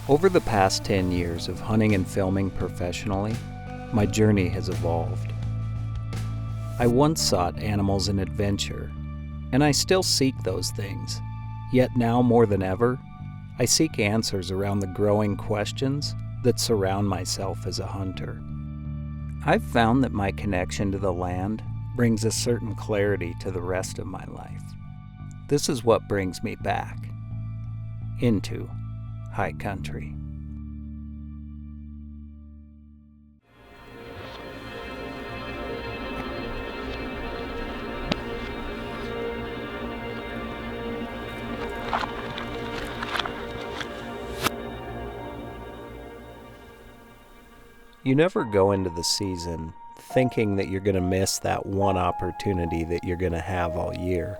Over the past 10 years of hunting and filming professionally, my journey has evolved. I once sought animals and adventure, and I still seek those things. Yet now more than ever, I seek answers around the growing questions that surround myself as a hunter. I've found that my connection to the land brings a certain clarity to the rest of my life. This is what brings me back into high country. You never go into the season thinking that you're going to miss that one opportunity that you're going to have all year.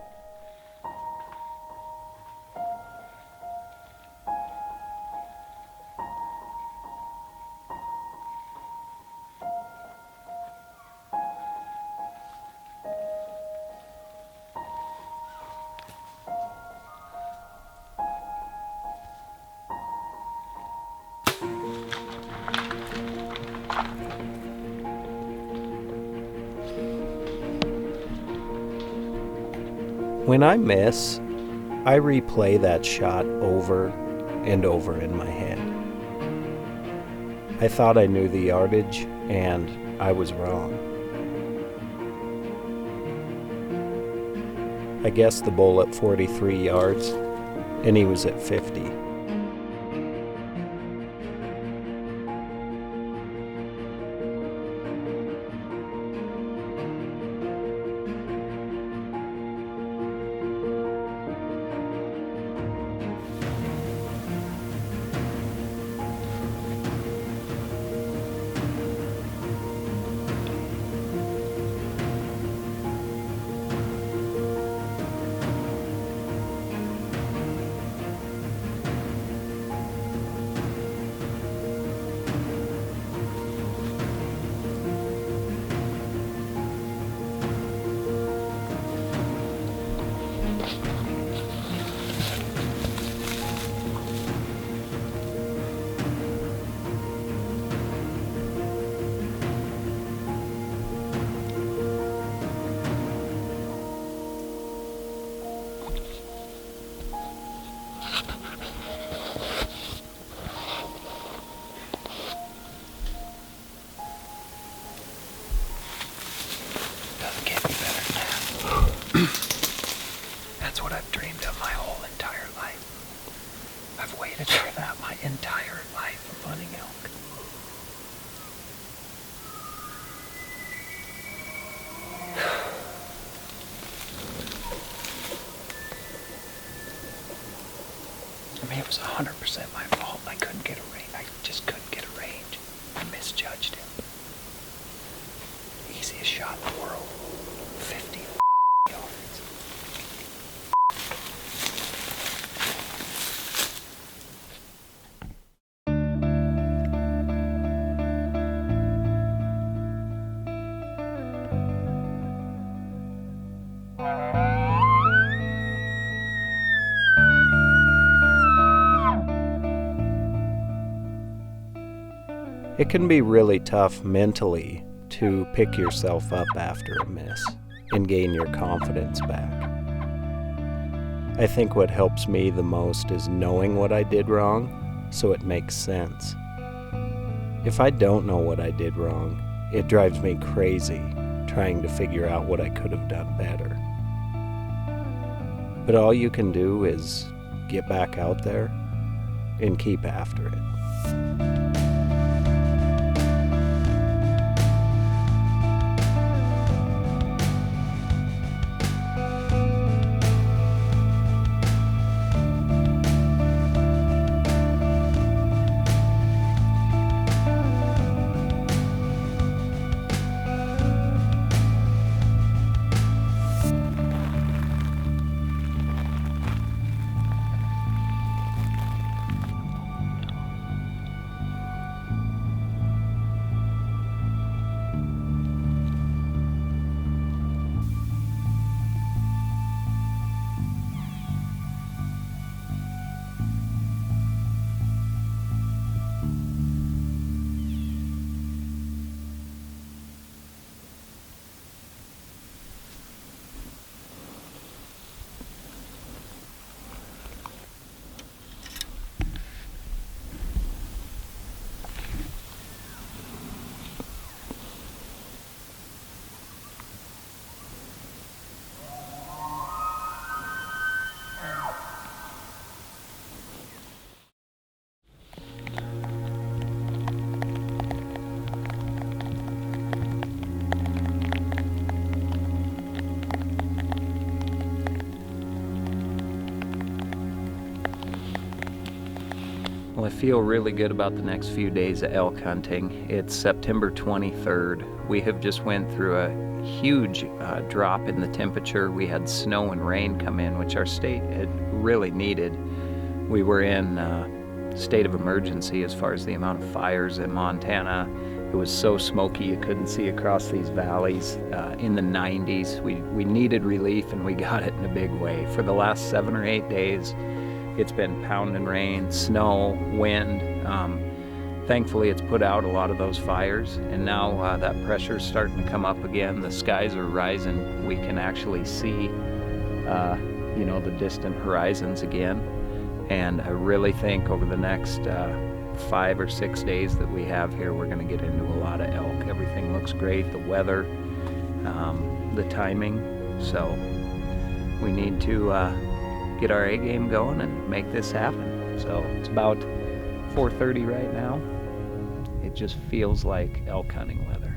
When I miss, I replay that shot over and over in my head. I thought I knew the yardage, and I was wrong. I guessed the bull at 43 yards, and he was at 50. That's what I've dreamed of my whole entire life. I've waited for that my entire life of hunting elk. I mean, it was 100% my fault. I couldn't get a range. I just couldn't get a range. I misjudged him. Easiest shot in the world. 50 yards. It can be really tough mentally to pick yourself up after a miss and gain your confidence back. I think what helps me the most is knowing what I did wrong so it makes sense. If I don't know what I did wrong, it drives me crazy trying to figure out what I could have done better. But all you can do is get back out there and keep after it. I feel really good about the next few days of elk hunting. It's September 23rd. We have just went through a huge drop in the temperature. We had snow and rain come in, which our state had really needed. We were in state of emergency as far as the amount of fires in Montana. It was so smoky you couldn't see across these valleys. In the 90s, we needed relief, and we got it in a big way. For the last 7 or 8 days, it's been pounding rain, snow, wind. Thankfully, it's put out a lot of those fires, and now that pressure's starting to come up again. The skies are rising. We can actually see, the distant horizons again. And I really think over the next 5 or 6 days that we have here, we're going to get into a lot of elk. Everything looks great, the weather, the timing. So we need to get our A game going and make this happen. So it's about 4:30 right now. It just feels like elk hunting weather.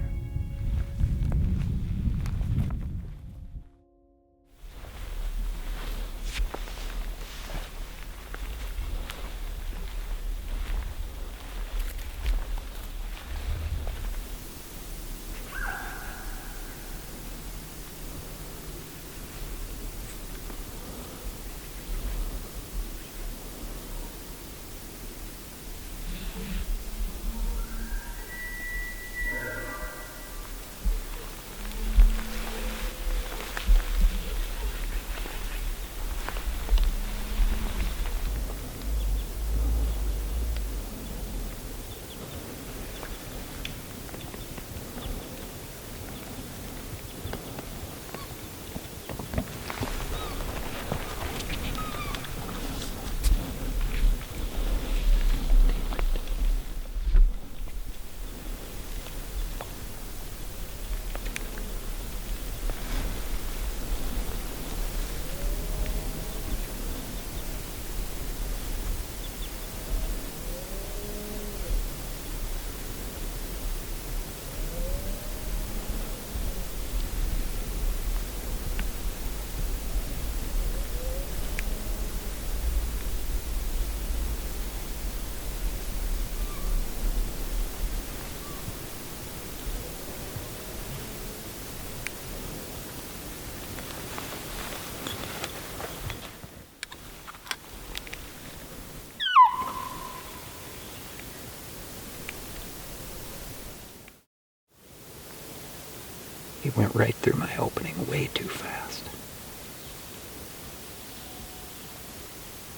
He went right through my opening way too fast.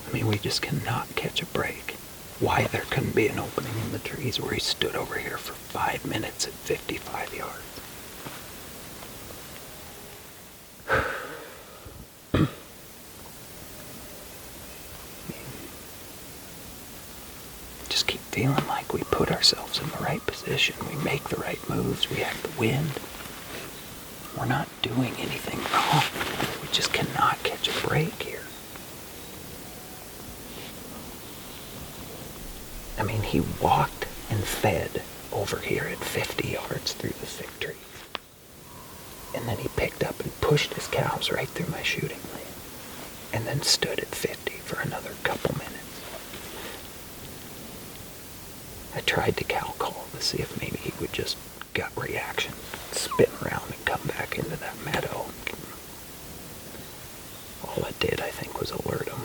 I mean, we just cannot catch a break. Why there couldn't be an opening in the trees where he stood over here for 5 minutes at 55 yards. Just keep feeling like we put ourselves in the right position. We make the right moves. We have the wind. We're not doing anything wrong. We just cannot catch a break here. I mean, he walked and fed over here at 50 yards through the thick trees. And then he picked up and pushed his cows right through my shooting lane. And then stood at 50 for another couple minutes. I tried to cow call to see if maybe he would just gut reaction, spin around and come back into that meadow. All it did, I think, was alert him.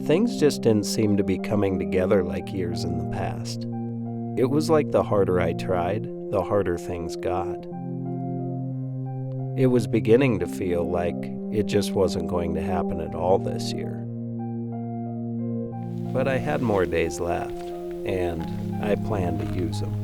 Things just didn't seem to be coming together like years in the past. It was like the harder I tried, the harder things got. It was beginning to feel like it just wasn't going to happen at all this year. But I had more days left, and I planned to use them.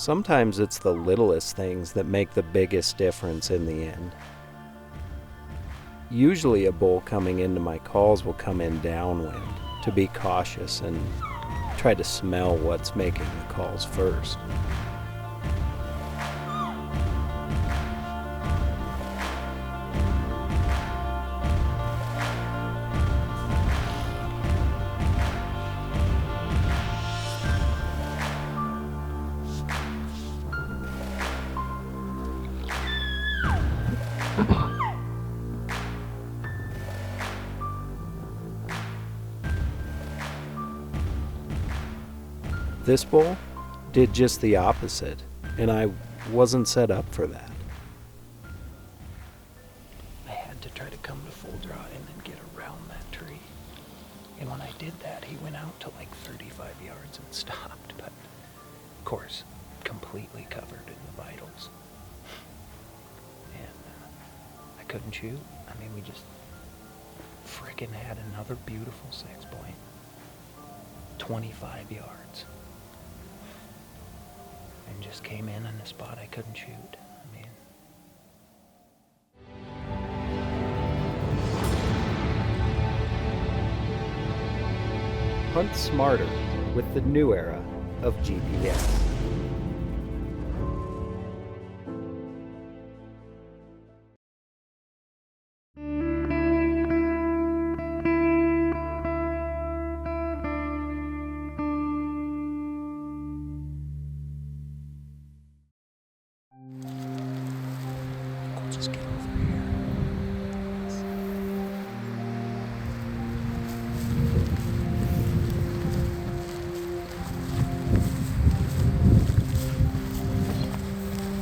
Sometimes it's the littlest things that make the biggest difference in the end. Usually a bull coming into my calls will come in downwind to be cautious and try to smell what's making the calls first. This bull did just the opposite, and I wasn't set up for that. I had to try to come to full draw and then get around that tree. And when I did that, he went out to like 35 yards and stopped, but of course, completely covered in the vitals. And I couldn't shoot. I mean, we just frickin' had another beautiful 6-point. 25 yards. And just came in a spot I couldn't shoot. I mean, Hunt smarter with the new era of GPS. just get over here.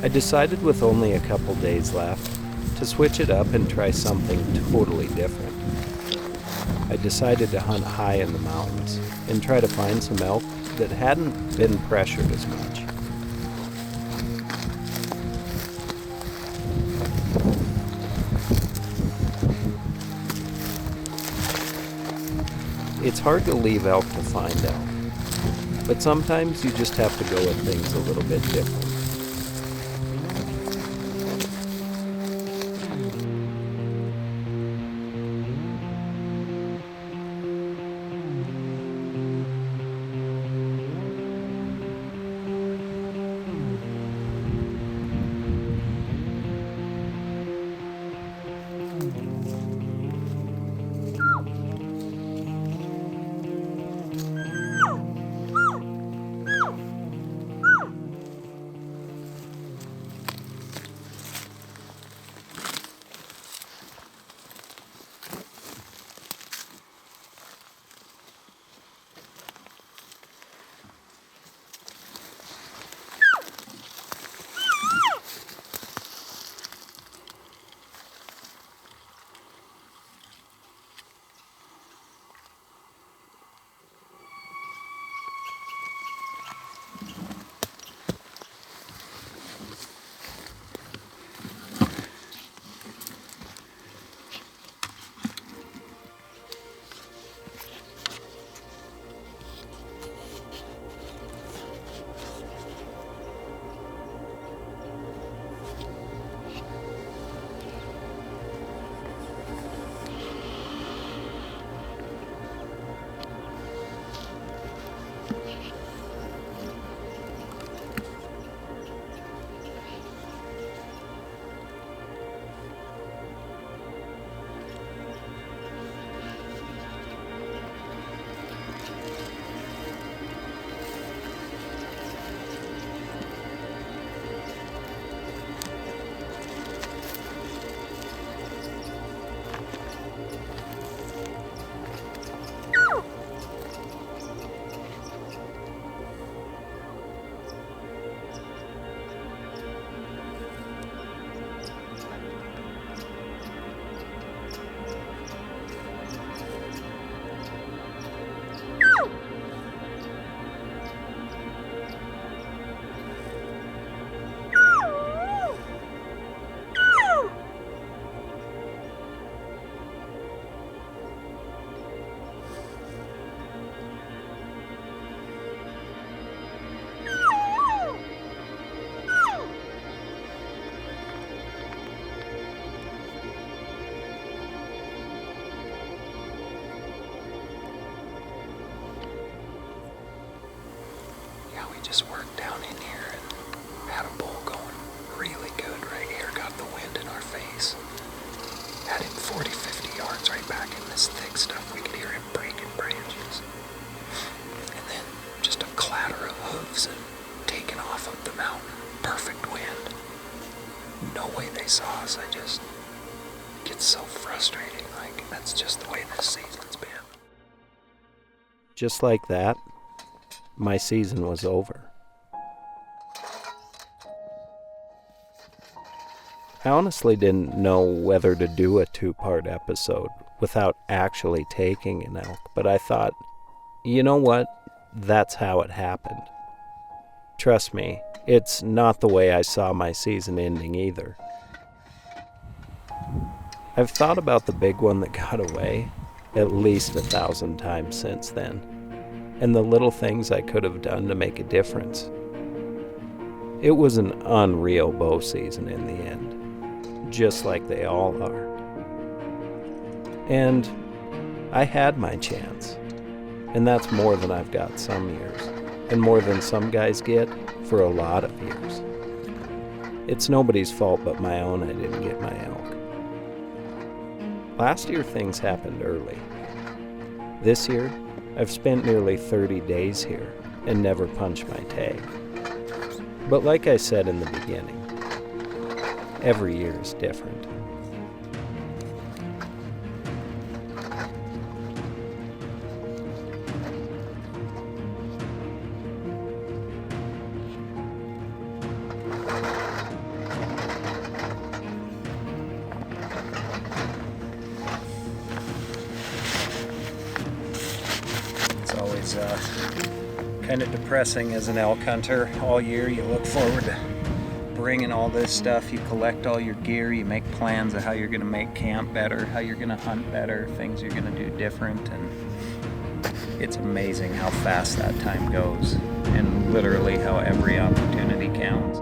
I decided with only a couple days left to switch it up and try something totally different. I decided to hunt high in the mountains and try to find some elk that hadn't been pressured as much. It's hard to leave elk to find elk, but sometimes you just have to go with things a little bit different. just worked down in here and had a bull going really good right here. Got the wind in our face. Had him 40, 50 yards right back in this thick stuff. We could hear him breaking branches. And then just a clatter of hooves and taking off up the mountain. Perfect wind. No way they saw us. It gets so frustrating. Like, that's just the way this season's been. Just like that, my season was over. I honestly didn't know whether to do a 2-part episode without actually taking an elk, but I thought, you know what? That's how it happened. Trust me, it's not the way I saw my season ending either. I've thought about the big one that got away at least 1,000 times since then, and the little things I could have done to make a difference. It was an unreal bow season in the end, just like they all are. And I had my chance, and that's more than I've got some years, and more than some guys get for a lot of years. It's nobody's fault but my own I didn't get my elk. Last year things happened early. This year, I've spent nearly 30 days here and never punched my tag. But like I said in the beginning, every year is different. It's always kind of depressing as an elk hunter. All year you look forward to bringing all this stuff. You collect all your gear. You make plans of how you're going to make camp better, how you're going to hunt better, things you're going to do different. And it's amazing how fast that time goes, and literally how every opportunity counts.